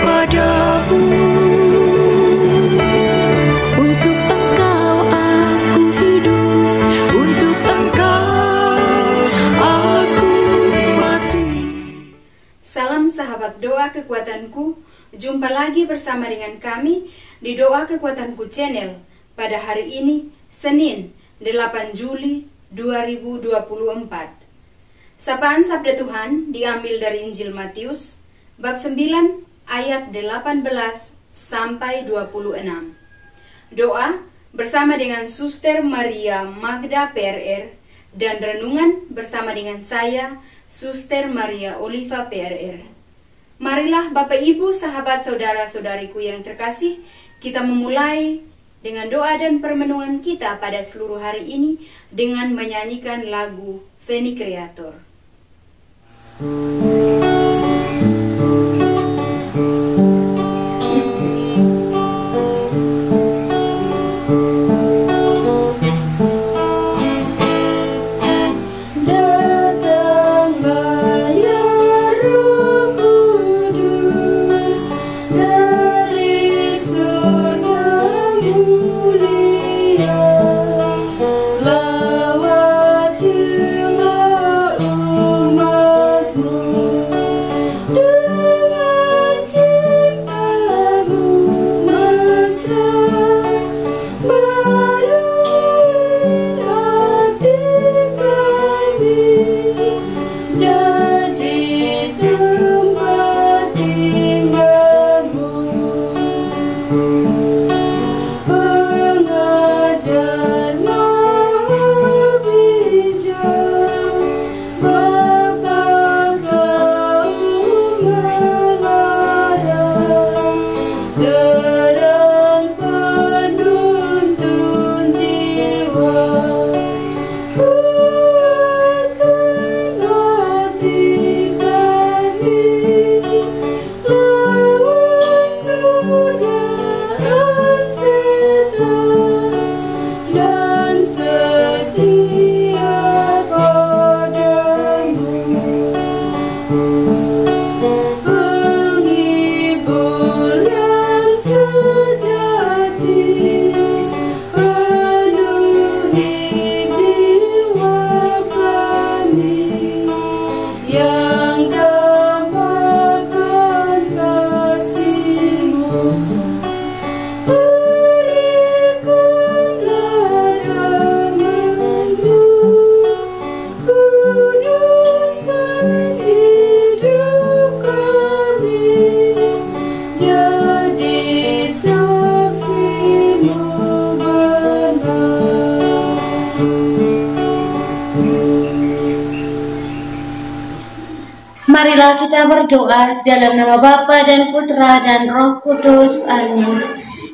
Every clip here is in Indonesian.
padamu. Untuk Engkau aku hidup, untuk Engkau aku mati. Salam sahabat doa kekuatanku, jumpa lagi bersama dengan kami di Doa Kekuatanku Channel pada hari ini, Senin 8 Juli 2024. Sapaan Sabda Tuhan diambil dari Injil Matius, bab 9 ayat 18 sampai 26. Doa bersama dengan Suster Maria Magda PRR dan renungan bersama dengan saya, Suster Maria Oliva PRR. Marilah Bapak Ibu, sahabat saudara-saudariku yang terkasih, kita memulai dengan doa dan permenungan kita pada seluruh hari ini dengan menyanyikan lagu Veni Creator. Marilah kita berdoa dalam nama Bapa dan Putra dan Roh Kudus. Amin.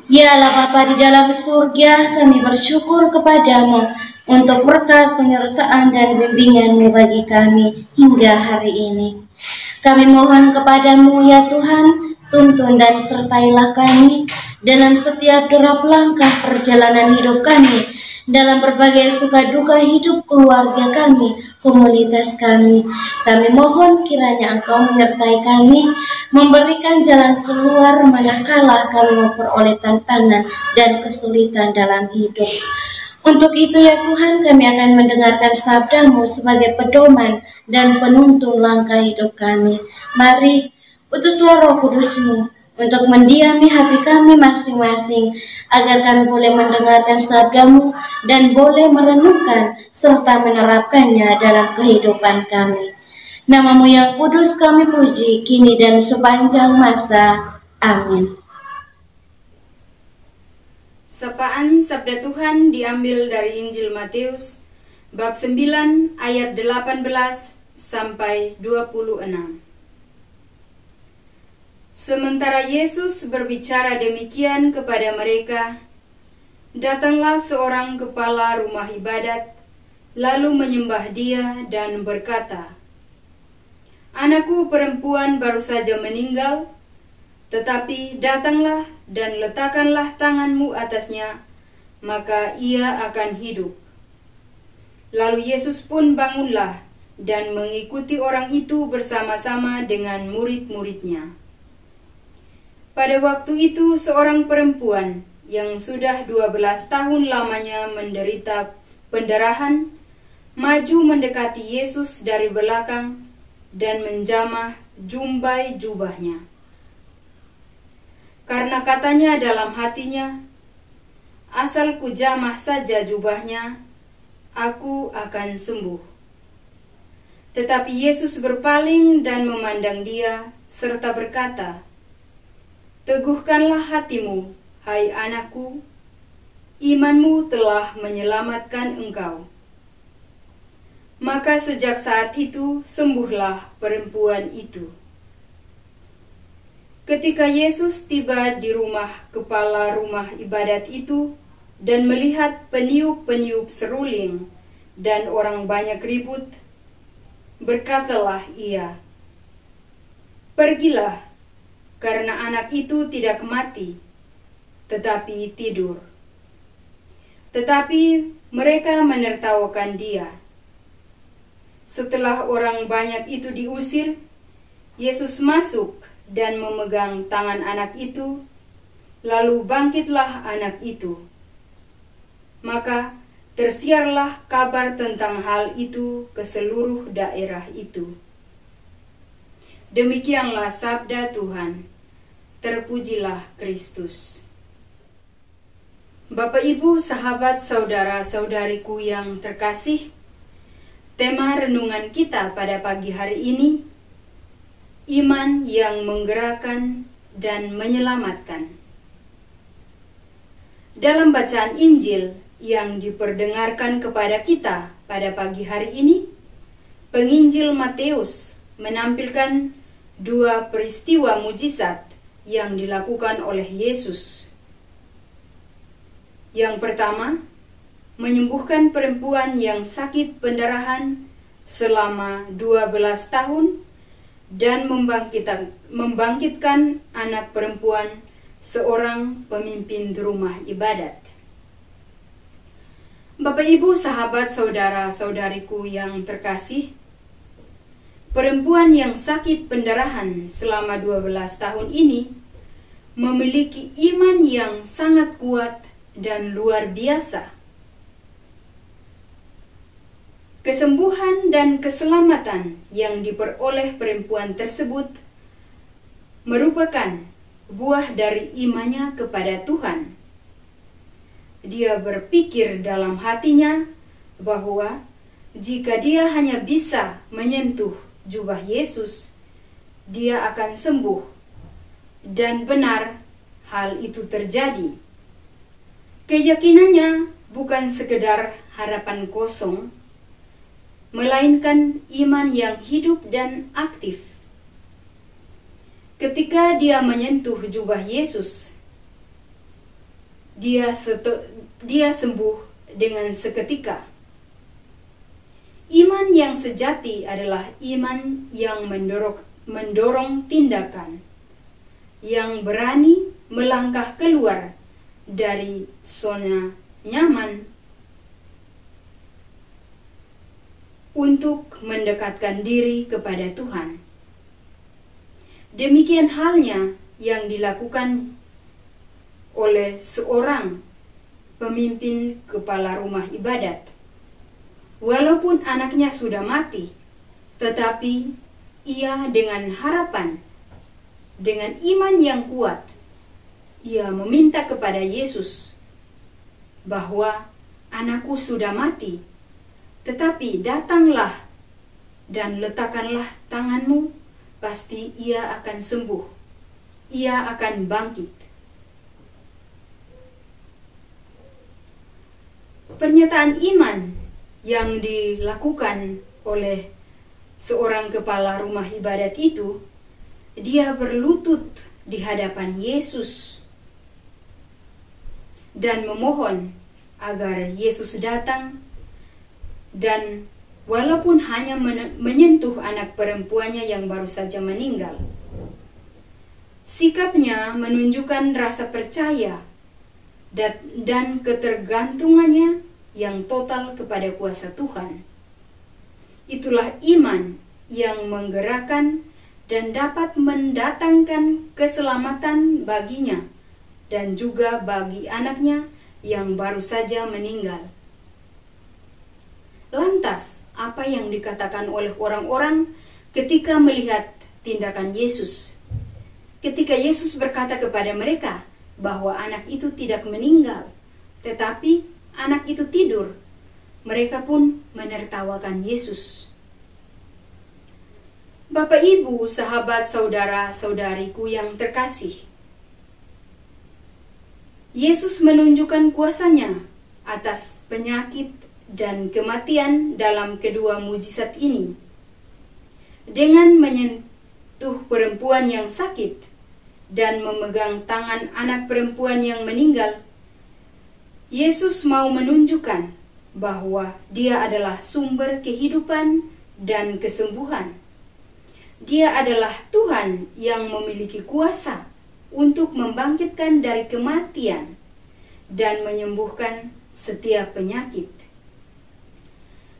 Ya Allah Bapa di dalam surga, kami bersyukur kepadamu untuk berkat penyertaan dan bimbingan-Mu bagi kami hingga hari ini. Kami mohon kepadamu ya Tuhan, tuntun dan sertailah kami dalam setiap derap langkah perjalanan hidup kami, dalam berbagai suka duka hidup keluarga kami, komunitas kami. Kami mohon kiranya Engkau menyertai kami, memberikan jalan keluar manakala kami memperoleh tantangan dan kesulitan dalam hidup. Untuk itu ya Tuhan, kami akan mendengarkan sabda-Mu sebagai pedoman dan penuntun langkah hidup kami. Mari, utuslah Roh Kudus-Mu untuk mendiami hati kami masing-masing, agar kami boleh mendengarkan sabda-Mu dan boleh merenungkan serta menerapkannya dalam kehidupan kami. Nama-Mu yang kudus kami puji, kini dan sepanjang masa. Amin. Sapaan Sabda Tuhan diambil dari Injil Matius, bab 9 ayat 18 sampai 26. Sementara Yesus berbicara demikian kepada mereka, datanglah seorang kepala rumah ibadat, lalu menyembah Dia dan berkata, "Anakku perempuan baru saja meninggal, tetapi datanglah dan letakkanlah tanganmu atasnya, maka ia akan hidup." Lalu Yesus pun bangunlah dan mengikuti orang itu bersama-sama dengan murid-muridnya. Pada waktu itu seorang perempuan yang sudah 12 tahun lamanya menderita pendarahan maju mendekati Yesus dari belakang dan menjamah jumbai jubahnya. Karena katanya dalam hatinya, asal ku jamah saja jubahnya, aku akan sembuh. Tetapi Yesus berpaling dan memandang dia serta berkata, "Teguhkanlah hatimu, hai anakku, imanmu telah menyelamatkan engkau." Maka sejak saat itu sembuhlah perempuan itu. Ketika Yesus tiba di rumah kepala rumah ibadat itu dan melihat peniup-peniup seruling dan orang banyak ribut, berkatalah ia, "Pergilah, karena anak itu tidak mati, tetapi tidur." Tetapi mereka menertawakan dia. Setelah orang banyak itu diusir, Yesus masuk dan memegang tangan anak itu, lalu bangkitlah anak itu. Maka tersiarlah kabar tentang hal itu ke seluruh daerah itu. Demikianlah sabda Tuhan. Terpujilah Kristus. Bapak, Ibu, sahabat, saudara-saudariku yang terkasih, tema renungan kita pada pagi hari ini, iman yang menggerakkan dan menyelamatkan. Dalam bacaan Injil yang diperdengarkan kepada kita pada pagi hari ini, penginjil Matius menampilkan dua peristiwa mujizat yang dilakukan oleh Yesus. Yang pertama, menyembuhkan perempuan yang sakit pendarahan selama 12 tahun dan membangkitkan anak perempuan seorang pemimpin rumah ibadat. Bapak, Ibu, sahabat, saudara-saudariku yang terkasih, perempuan yang sakit pendarahan selama 12 tahun ini memiliki iman yang sangat kuat dan luar biasa. Kesembuhan dan keselamatan yang diperoleh perempuan tersebut merupakan buah dari imannya kepada Tuhan. Dia berpikir dalam hatinya bahwa jika dia hanya bisa menyentuh jubah Yesus, dia akan sembuh. Dan benar, hal itu terjadi. Keyakinannya bukan sekedar harapan kosong, melainkan iman yang hidup dan aktif. Ketika dia menyentuh jubah Yesus, dia sembuh dengan seketika. Iman yang sejati adalah iman yang mendorong tindakan, yang berani melangkah keluar dari zona nyaman untuk mendekatkan diri kepada Tuhan. Demikian halnya yang dilakukan oleh seorang pemimpin kepala rumah ibadat. Walaupun anaknya sudah mati, tetapi ia dengan harapan, dengan iman yang kuat, ia meminta kepada Yesus bahwa anakku sudah mati, tetapi datanglah dan letakkanlah tanganmu, pasti ia akan sembuh, ia akan bangkit. Pernyataan iman yang dilakukan oleh seorang kepala rumah ibadat itu, dia berlutut di hadapan Yesus dan memohon agar Yesus datang dan walaupun hanya menyentuh anak perempuannya yang baru saja meninggal. Sikapnya menunjukkan rasa percaya dan ketergantungannya yang total kepada kuasa Tuhan. Itulah iman yang menggerakkan dan dapat mendatangkan keselamatan baginya dan juga bagi anaknya yang baru saja meninggal. Lantas, apa yang dikatakan oleh orang-orang ketika melihat tindakan Yesus? Ketika Yesus berkata kepada mereka bahwa anak itu tidak meninggal, tetapi anak itu tidur, mereka pun menertawakan Yesus. Bapak, Ibu, sahabat, saudara-saudariku yang terkasih, Yesus menunjukkan kuasa-Nya atas penyakit dan kematian dalam kedua mujizat ini. Dengan menyentuh perempuan yang sakit dan memegang tangan anak perempuan yang meninggal, Yesus mau menunjukkan bahwa Dia adalah sumber kehidupan dan kesembuhan. Dia adalah Tuhan yang memiliki kuasa untuk membangkitkan dari kematian dan menyembuhkan setiap penyakit.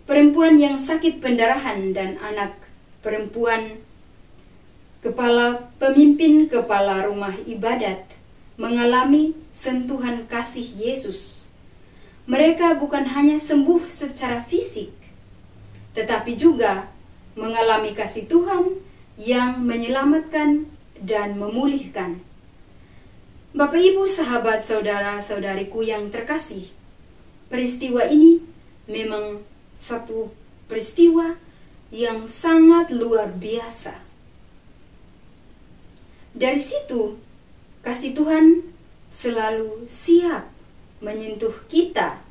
Perempuan yang sakit pendarahan dan anak perempuan pemimpin kepala rumah ibadat mengalami sentuhan kasih Yesus. Mereka bukan hanya sembuh secara fisik, tetapi juga mengalami kasih Tuhan yang menyelamatkan dan memulihkan. Bapak, Ibu, sahabat, saudara-saudariku yang terkasih, peristiwa ini memang satu peristiwa yang sangat luar biasa. Dari situ, kasih Tuhan selalu siap menyentuh kita,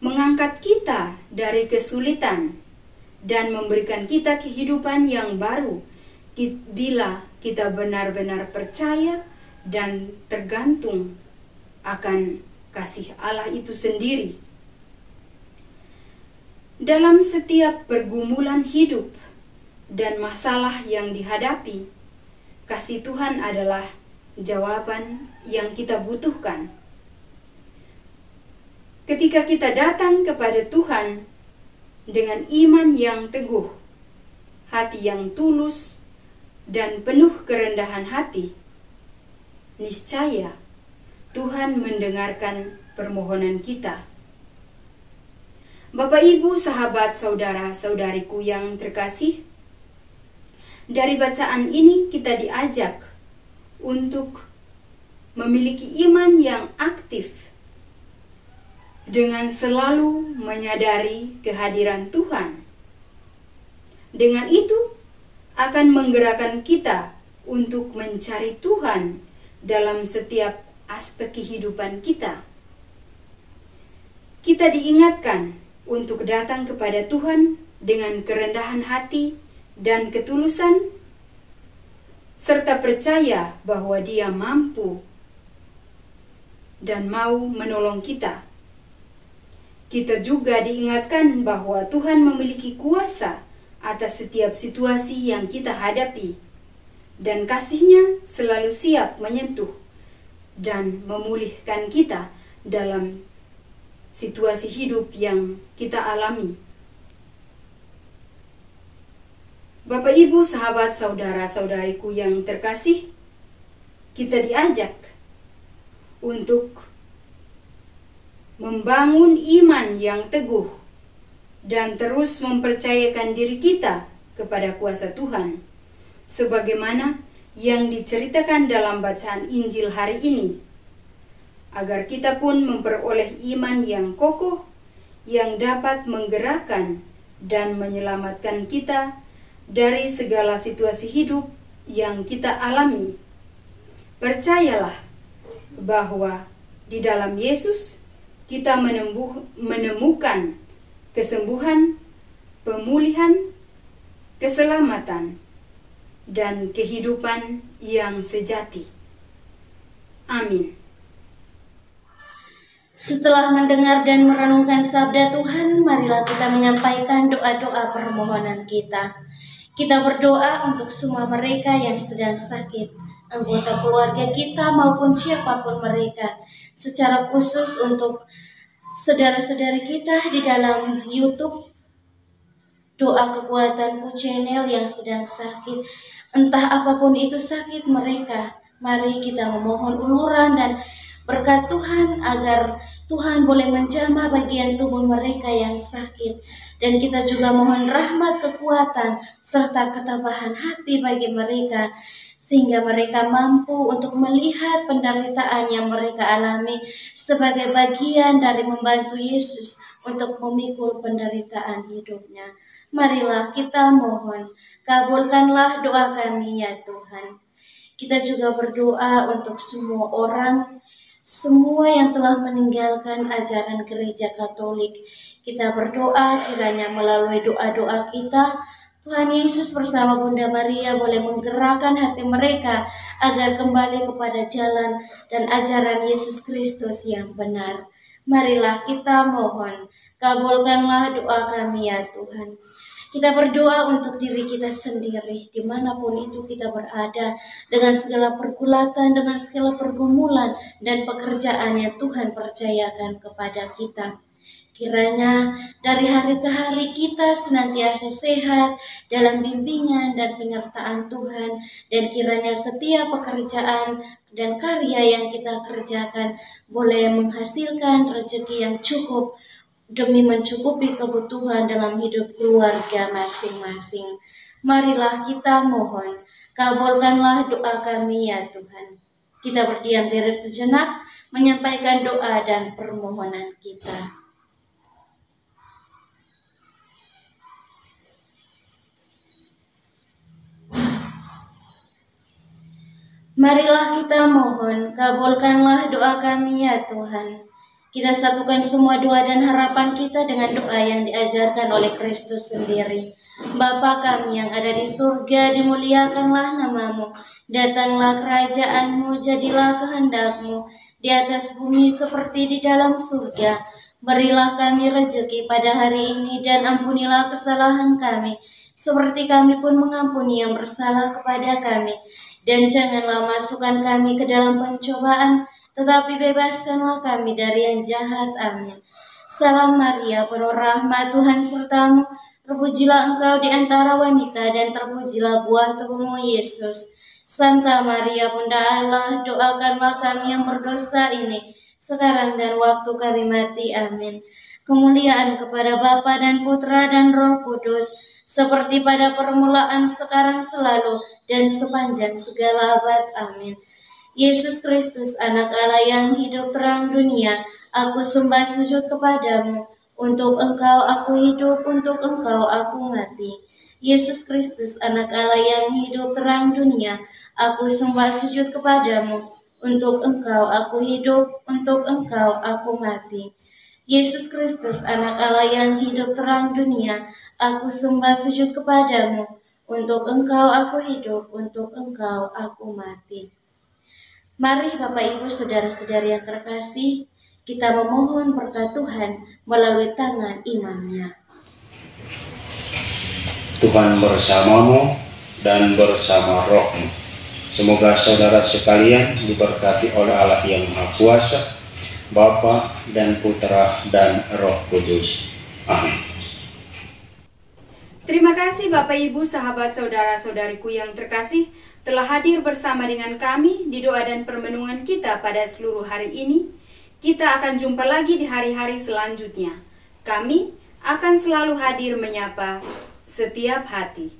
mengangkat kita dari kesulitan, dan memberikan kita kehidupan yang baru bila kita benar-benar percaya dan tergantung akan kasih Allah itu sendiri. Dalam setiap pergumulan hidup dan masalah yang dihadapi, kasih Tuhan adalah jawaban yang kita butuhkan. Ketika kita datang kepada Tuhan dengan iman yang teguh, hati yang tulus, dan penuh kerendahan hati, niscaya Tuhan mendengarkan permohonan kita. Bapak, Ibu, sahabat, saudara-saudariku yang terkasih, dari bacaan ini kita diajak untuk memiliki iman yang aktif dengan selalu menyadari kehadiran Tuhan. Dengan itu akan menggerakkan kita untuk mencari Tuhan dalam setiap aspek kehidupan kita. Kita diingatkan untuk datang kepada Tuhan dengan kerendahan hati dan ketulusan, serta percaya bahwa Dia mampu dan mau menolong kita. Kita juga diingatkan bahwa Tuhan memiliki kuasa atas setiap situasi yang kita hadapi, dan kasih-Nya selalu siap menyentuh dan memulihkan kita dalam situasi hidup yang kita alami. Bapak, Ibu, sahabat, saudara-saudariku yang terkasih, kita diajak untuk membangun iman yang teguh dan terus mempercayakan diri kita kepada kuasa Tuhan, sebagaimana yang diceritakan dalam bacaan Injil hari ini, agar kita pun memperoleh iman yang kokoh yang dapat menggerakkan dan menyelamatkan kita dari segala situasi hidup yang kita alami. Percayalah bahwa di dalam Yesus kita menemukan kesembuhan, pemulihan, keselamatan, dan kehidupan yang sejati. Amin. Setelah mendengar dan merenungkan sabda Tuhan, marilah kita menyampaikan doa-doa permohonan kita. Kita berdoa untuk semua mereka yang sedang sakit, anggota keluarga kita maupun siapapun mereka, secara khusus untuk saudara-saudari kita di dalam YouTube Doa Kekuatanku channel yang sedang sakit. Entah apapun itu sakit mereka, mari kita memohon uluran dan berkat Tuhan agar Tuhan boleh menjamah bagian tubuh mereka yang sakit. Dan kita juga mohon rahmat, kekuatan, serta ketabahan hati bagi mereka, sehingga mereka mampu untuk melihat penderitaan yang mereka alami sebagai bagian dari membantu Yesus untuk memikul penderitaan hidupnya. Marilah kita mohon, kabulkanlah doa kami ya Tuhan. Kita juga berdoa untuk semua orang, semua yang telah meninggalkan ajaran gereja Katolik. Kita berdoa kiranya melalui doa-doa kita, Tuhan Yesus bersama Bunda Maria boleh menggerakkan hati mereka agar kembali kepada jalan dan ajaran Yesus Kristus yang benar. Marilah kita mohon, kabulkanlah doa kami ya Tuhan. Kita berdoa untuk diri kita sendiri, dimanapun itu kita berada, dengan segala pergulatan, dengan segala pergumulan, dan pekerjaan yang Tuhan percayakan kepada kita. Kiranya dari hari ke hari kita senantiasa sehat dalam bimbingan dan penyertaan Tuhan, dan kiranya setiap pekerjaan dan karya yang kita kerjakan boleh menghasilkan rezeki yang cukup demi mencukupi kebutuhan dalam hidup keluarga masing-masing. Marilah kita mohon, kabulkanlah doa kami ya Tuhan. Kita berdiam diri sejenak, menyampaikan doa dan permohonan kita. Marilah kita mohon, kabulkanlah doa kami ya Tuhan. Kita satukan semua doa dan harapan kita dengan doa yang diajarkan oleh Kristus sendiri. Bapa kami yang ada di surga, dimuliakanlah namamu. Datanglah kerajaanmu, jadilah kehendakmu di atas bumi seperti di dalam surga. Berilah kami rezeki pada hari ini dan ampunilah kesalahan kami, seperti kami pun mengampuni yang bersalah kepada kami. Dan janganlah masukkan kami ke dalam pencobaan, tetapi bebaskanlah kami dari yang jahat. Amin. Salam Maria, penuh rahmat, Tuhan sertamu. Terpujilah engkau di antara wanita, dan terpujilah buah tubuhmu, Yesus. Santa Maria, Bunda Allah, doakanlah kami yang berdosa ini, sekarang dan waktu kami mati. Amin. Kemuliaan kepada Bapa dan Putra dan Roh Kudus, seperti pada permulaan, sekarang, selalu, dan sepanjang segala abad. Amin. Yesus Kristus, anak Allah yang hidup terang dunia, aku sembah sujud kepadamu. Untuk engkau aku hidup, untuk engkau aku mati. Yesus Kristus, anak Allah yang hidup terang dunia, aku sembah sujud kepadamu. Untuk engkau aku hidup, untuk engkau aku mati. Yesus Kristus, anak Allah yang hidup terang dunia, aku sembah sujud kepadamu. Untuk engkau aku hidup, untuk engkau aku mati. Mari Bapak Ibu Saudara-saudari yang terkasih, kita memohon berkat Tuhan melalui tangan imamnya. Tuhan bersamamu dan bersama rohmu. Semoga saudara sekalian diberkati oleh Allah yang Maha Kuasa, Bapa dan Putra dan Roh Kudus. Amin. Terima kasih Bapak Ibu, sahabat saudara-saudariku yang terkasih, telah hadir bersama dengan kami di doa dan permenungan kita pada seluruh hari ini. Kita akan jumpa lagi di hari-hari selanjutnya. Kami akan selalu hadir menyapa setiap hati.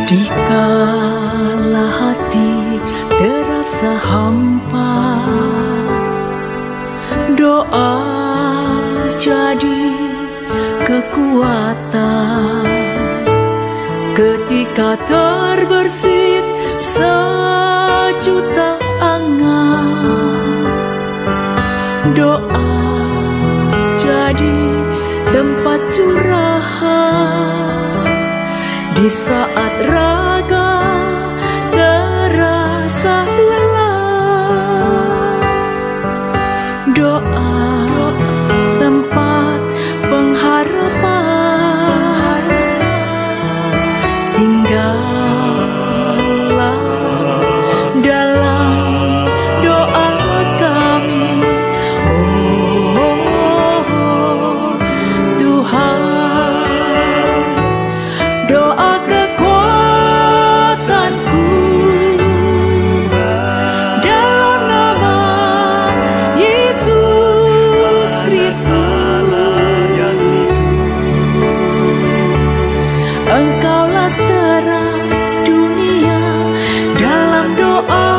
Dikala hati terasa hampa, doa jadi kekuatan. Ketika terbersit sejuta angan, doa jadi tempat curahan. Di saat raga terasa lelah, doa Engkaulah terang dunia. Dalam doa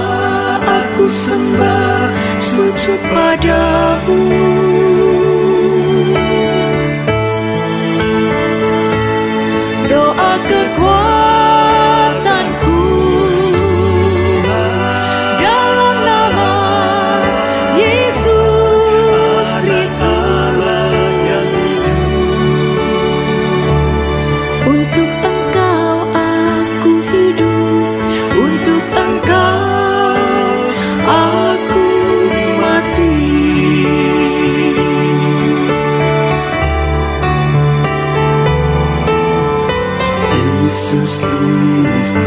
aku sembah, sujud padamu. Doa kekuatanku, dalam nama Yesus Kristus. Untuk Engkau aku hidup, untuk Engkau aku mati. Yesus Kristus,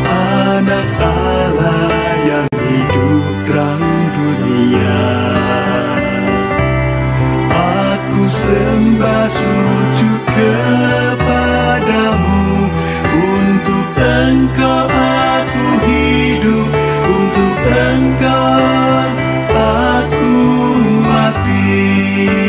Anak Allah yang hidup terang dunia. Aku sembah sujud kepadamu. Untuk Engkau aku hidup, untuk Engkau aku mati.